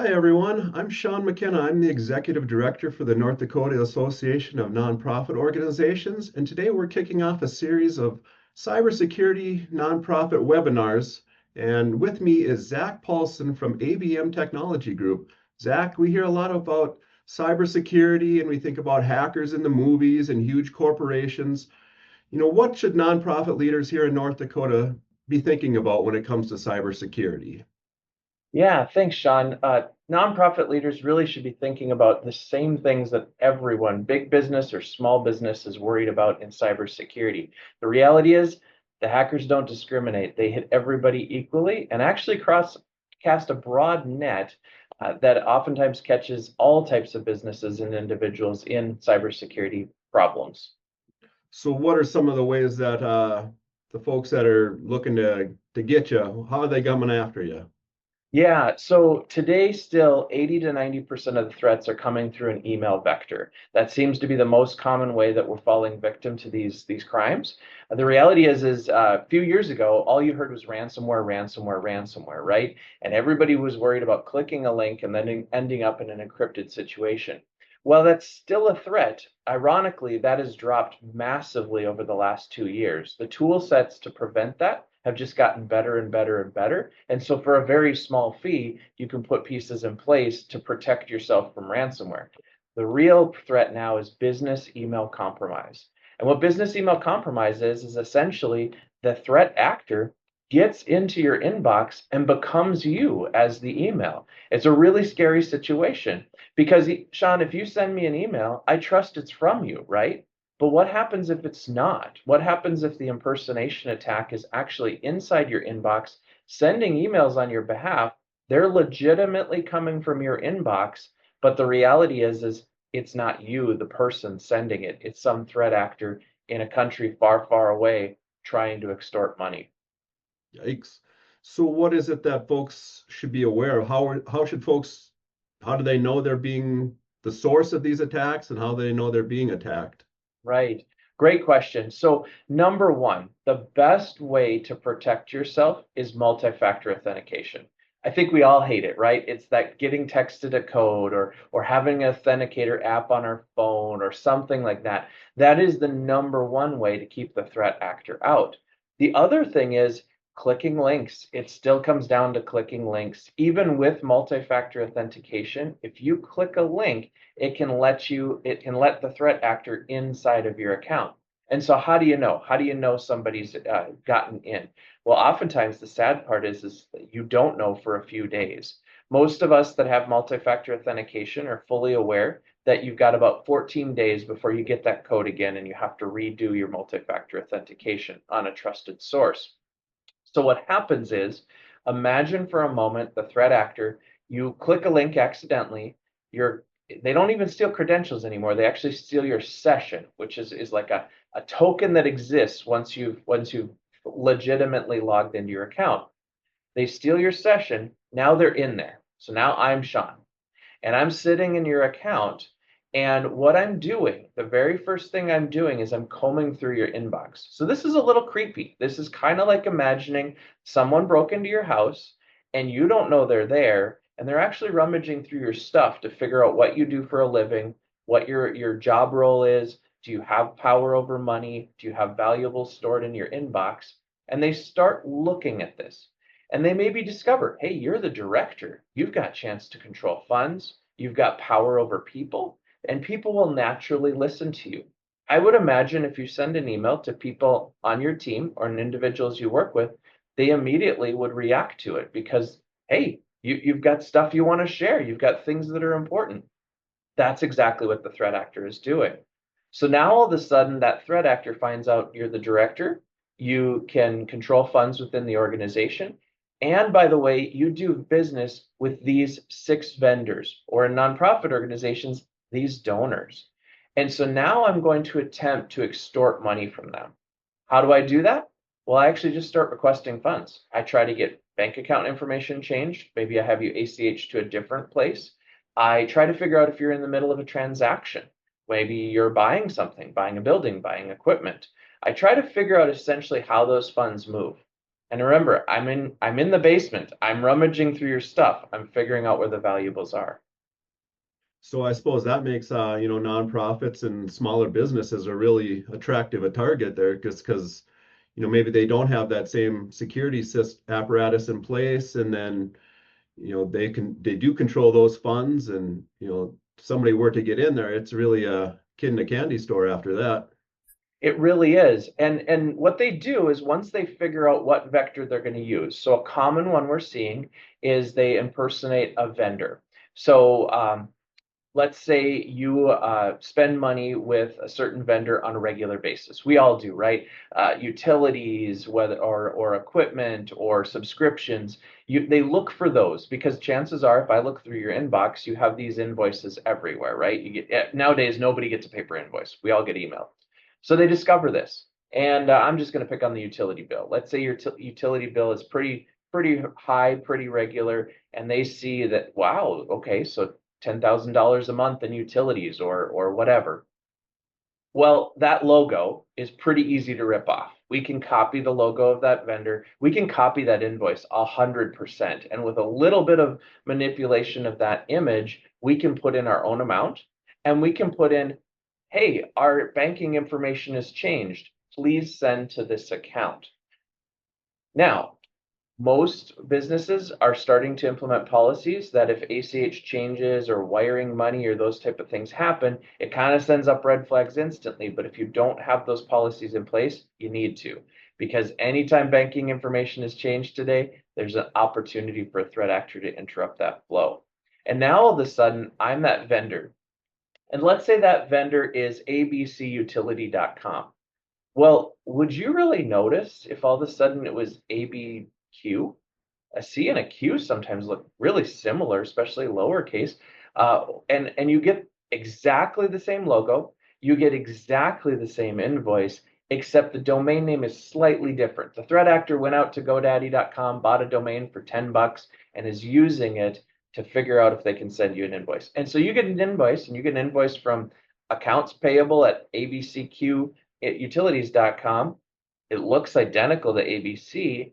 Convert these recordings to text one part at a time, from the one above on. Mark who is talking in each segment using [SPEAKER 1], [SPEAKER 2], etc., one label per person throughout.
[SPEAKER 1] Hi, everyone. I'm Shawn McKenna. I'm the Executive Director for the North Dakota Association of Nonprofit Organizations, and today we're kicking off a series of cybersecurity nonprofit webinars. And with me is Zac Paulson from ABM Technology Group. Zac, we hear a lot about cybersecurity and we think about hackers in the movies and huge corporations. What should nonprofit leaders here in North Dakota be thinking about when it comes to cybersecurity?
[SPEAKER 2] Yeah, thanks, Sean. Nonprofit leaders really should be thinking about the same things that everyone, big business or small business, is worried about in cybersecurity. The reality is, the hackers don't discriminate. They hit everybody equally and actually cast a broad net that oftentimes catches all types of businesses and individuals in cybersecurity problems.
[SPEAKER 1] So what are some of the ways that the folks that are looking to get you, how are they coming after you?
[SPEAKER 2] Yeah, so today still 80 to 90% of the threats are coming through an email vector. That seems to be the most common way that we're falling victim to these crimes. The reality is a few years ago, all you heard was ransomware, ransomware, ransomware, right? And everybody was worried about clicking a link and then ending up in an encrypted situation. Well, that's still a threat. Ironically, that has dropped massively over the last 2 years. The tool sets to prevent that have just gotten better and better and better. And so for a very small fee, you can put pieces in place to protect yourself from ransomware. The real threat now is business email compromise. And what business email compromise is essentially the threat actor gets into your inbox and becomes you as the email. It's a really scary situation because, Sean, if you send me an email, I trust it's from you, right? But what happens if it's not? What happens if the impersonation attack is actually inside your inbox, sending emails on your behalf? They're legitimately coming from your inbox, but the reality is it's not you, the person sending it. It's some threat actor in a country far, far away trying to extort money.
[SPEAKER 1] Yikes. So what is it that folks should be aware of? How do they know they're being the source of these attacks and how do they know they're being attacked?
[SPEAKER 2] Right. Great question. So, number one, the best way to protect yourself is multi-factor authentication. I think we all hate it, right? It's that getting texted a code or having an authenticator app on our phone or something like that. That is the number one way to keep the threat actor out. The other thing is clicking links. It still comes down to clicking links. Even with multi-factor authentication, if you click a link, it can let the threat actor inside of your account. And so how do you know? How do you know somebody's gotten in? Well, oftentimes the sad part is that you don't know for a few days. Most of us that have multi-factor authentication are fully aware that you've got about 14 days before you get that code again and you have to redo your multi-factor authentication on a trusted source. So what happens is, imagine for a moment the threat actor, you click a link accidentally, you're they don't even steal credentials anymore. They actually steal your session, which is like a token that exists once you've legitimately logged into your account. They steal your session, now they're in there. So now I'm Sean and I'm sitting in your account. And what I'm doing, the very first thing I'm doing is I'm combing through your inbox. So this is a little creepy. This is kind of like imagining someone broke into your house and you don't know they're there, and they're actually rummaging through your stuff to figure out what you do for a living, what your job role is. Do you have power over money? Do you have valuables stored in your inbox? And they start looking at this. And they maybe discover, hey, you're the director. You've got a chance to control funds. You've got power over people, and people will naturally listen to you. I would imagine if you send an email to people on your team or individuals you work with, they immediately would react to it because, hey, you've got stuff you want to share. You've got things that are important. That's exactly what the threat actor is doing. So now all of a sudden, that threat actor finds out you're the director. You can control funds within the organization. And by the way, you do business with these six vendors, or in nonprofit organizations, these donors. And so now I'm going to attempt to extort money from them. How do I do that? Well, I actually just start requesting funds. I try to get bank account information changed. Maybe I have you ACH to a different place. I try to figure out if you're in the middle of a transaction. Maybe you're buying something, buying a building, buying equipment. I try to figure out essentially how those funds move. And remember, I'm in the basement. I'm rummaging through your stuff. I'm figuring out where the valuables are.
[SPEAKER 1] So I suppose that makes nonprofits and smaller businesses are really attractive a target there, just because maybe they don't have that same security apparatus in place, and then they do control those funds, and somebody were to get in there, it's really a kid in a candy store after that.
[SPEAKER 2] It really is. And what they do is once they figure out what vector they're going to use. So a common one we're seeing is they impersonate a vendor. So let's say you spend money with a certain vendor on a regular basis. We all do, right? Utilities, whether or equipment or subscriptions. They look for those because chances are, if I look through your inbox, you have these invoices everywhere, right? Nowadays nobody gets a paper invoice. We all get email. So they discover this, and I'm just going to pick on the utility bill. Let's say your utility bill is pretty high, pretty regular, and they see that, wow, okay, so $10,000 a month in utilities or whatever. Well, that logo is pretty easy to rip off. We can copy the logo of that vendor. We can copy that invoice 100%. And with a little bit of manipulation of that image, we can put in our own amount and we can put in, hey, our banking information has changed. Please send to this account. Now, most businesses are starting to implement policies that if ACH changes or wiring money or those type of things happen, it kind of sends up red flags instantly. But if you don't have those policies in place, you need to. Because anytime banking information is changed today, there's an opportunity for a threat actor to interrupt that flow. And now all of a sudden, I'm that vendor. And let's say that vendor is abcutility.com. Well, would you really notice if all of a sudden it was ABQ? A C and a Q sometimes look really similar, especially lowercase. And you get exactly the same logo, you get exactly the same invoice, except the domain name is slightly different. The threat actor went out to GoDaddy.com, bought a domain for $10, and is using it to figure out if they can send you an invoice. And so you get an invoice, and you get an invoice from accounts payable at abcq at utilities.com. It looks identical to ABC,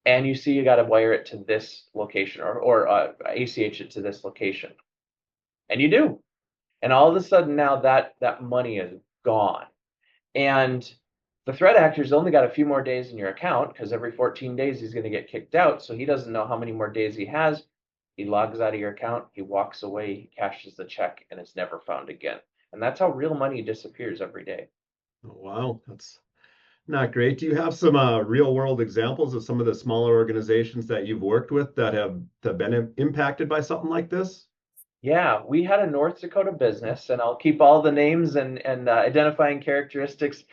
[SPEAKER 2] and you see you got to wire it to this location or ACH it to this location. And you do. And all of a sudden now that money is gone. And the threat actor's only got a few more days in your account because every 14 days he's going to get kicked out. So he doesn't know how many more days he has. He logs out of your account, he walks away, he cashes the check, and it's never found again. And that's how real money disappears every day.
[SPEAKER 1] Oh, wow, that's not great. Do you have some real world examples of some of the smaller organizations that you've worked with that have been impacted by something like this?
[SPEAKER 2] Yeah, we had a North Dakota business, and I'll keep all the names and identifying characteristics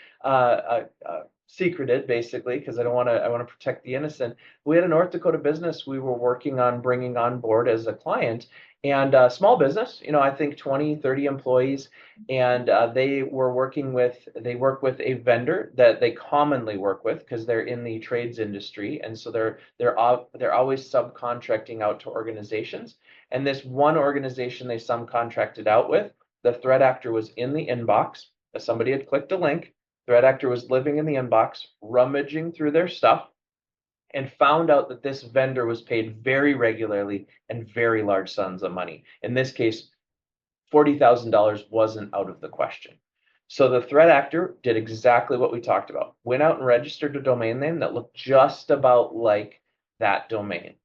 [SPEAKER 2] secreted, basically, because I want to protect the innocent. We had a North Dakota business we were working on bringing on board as a client, and small business, I think 20, 30 employees, and they work with a vendor that they commonly work with because they're in the trades industry, and so they're always subcontracting out to organizations. And this one organization they subcontracted out with, the threat actor was in the inbox. As somebody had clicked a link, threat actor was living in the inbox, rummaging through their stuff, and found out that this vendor was paid very regularly and very large sums of money. In this case, $40,000 wasn't out of the question. So the threat actor did exactly what we talked about, went out and registered a domain name that looked just about like that domain.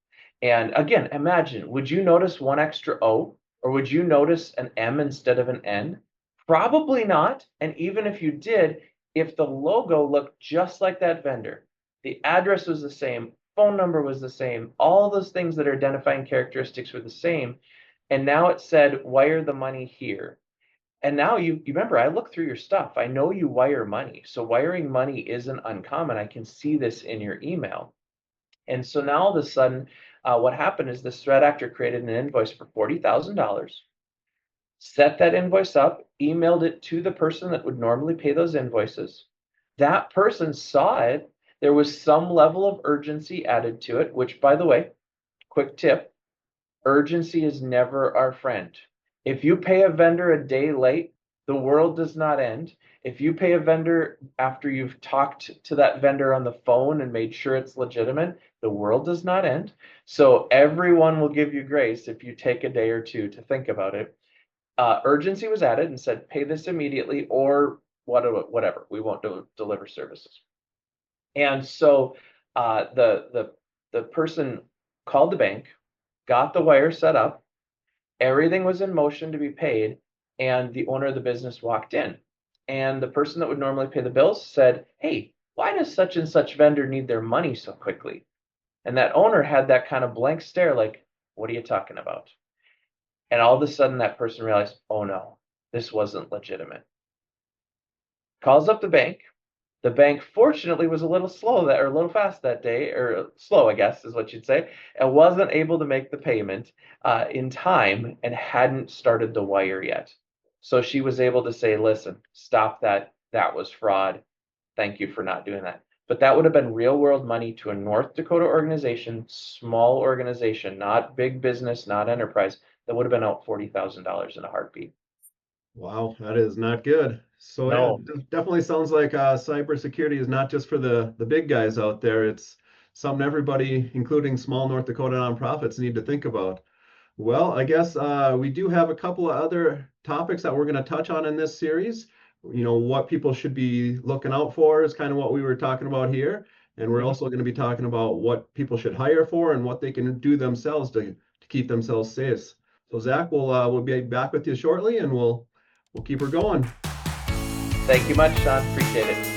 [SPEAKER 2] And again, imagine, would you notice one extra O or would you notice an M instead of an N? Probably not. And even if you did, if the logo looked just like that vendor, the address was the same, phone number was the same, all those things that are identifying characteristics were the same, and now it said wire the money here. And now you remember, I look through your stuff. I know you wire money. So wiring money isn't uncommon. I can see this in your email. And so now all of a sudden, what happened is this threat actor created an invoice for $40,000, set that invoice up, emailed it to the person that would normally pay those invoices. That person saw it. There was some level of urgency added to it, which, by the way, quick tip, urgency is never our friend. If you pay a vendor a day late, The world does not end. If you pay a vendor after you've talked to that vendor on the phone and made sure it's legitimate, the world does not end. So everyone will give you grace if you take a day or two to think about it. Urgency was added and said, pay this immediately or whatever. We won't deliver services. And so the person called the bank, got the wire set up, everything was in motion to be paid, and the owner of the business walked in. And the person that would normally pay the bills said, hey, why does such and such vendor need their money so quickly? And that owner had that kind of blank stare, like, what are you talking about? And all of a sudden that person realized, oh no, this wasn't legitimate. Calls up the bank. The bank fortunately was a little slow or a little fast that day, or slow, I guess is what you'd say, and wasn't able to make the payment in time and hadn't started the wire yet. So she was able to say, listen, stop that. That was fraud. Thank you for not doing that. But that would have been real world money to a North Dakota organization, small organization, not big business, not enterprise, that would have been out $40,000 in a heartbeat.
[SPEAKER 1] Wow, that is not good. So yeah,
[SPEAKER 2] No.
[SPEAKER 1] it definitely sounds like cybersecurity is not just for the big guys out there. It's something everybody, including small North Dakota nonprofits, need to think about. Well, I guess we do have a couple of other topics that we're going to touch on in this series. You know, what people should be looking out for is kind of what we were talking about here. And we're
[SPEAKER 2] Mhm.
[SPEAKER 1] also going to be talking about what people should hire for and what they can do themselves to keep themselves safe. So Zach, we'll be back with you shortly and we'll keep her going.
[SPEAKER 2] Thank you much, Shawn. Appreciate it.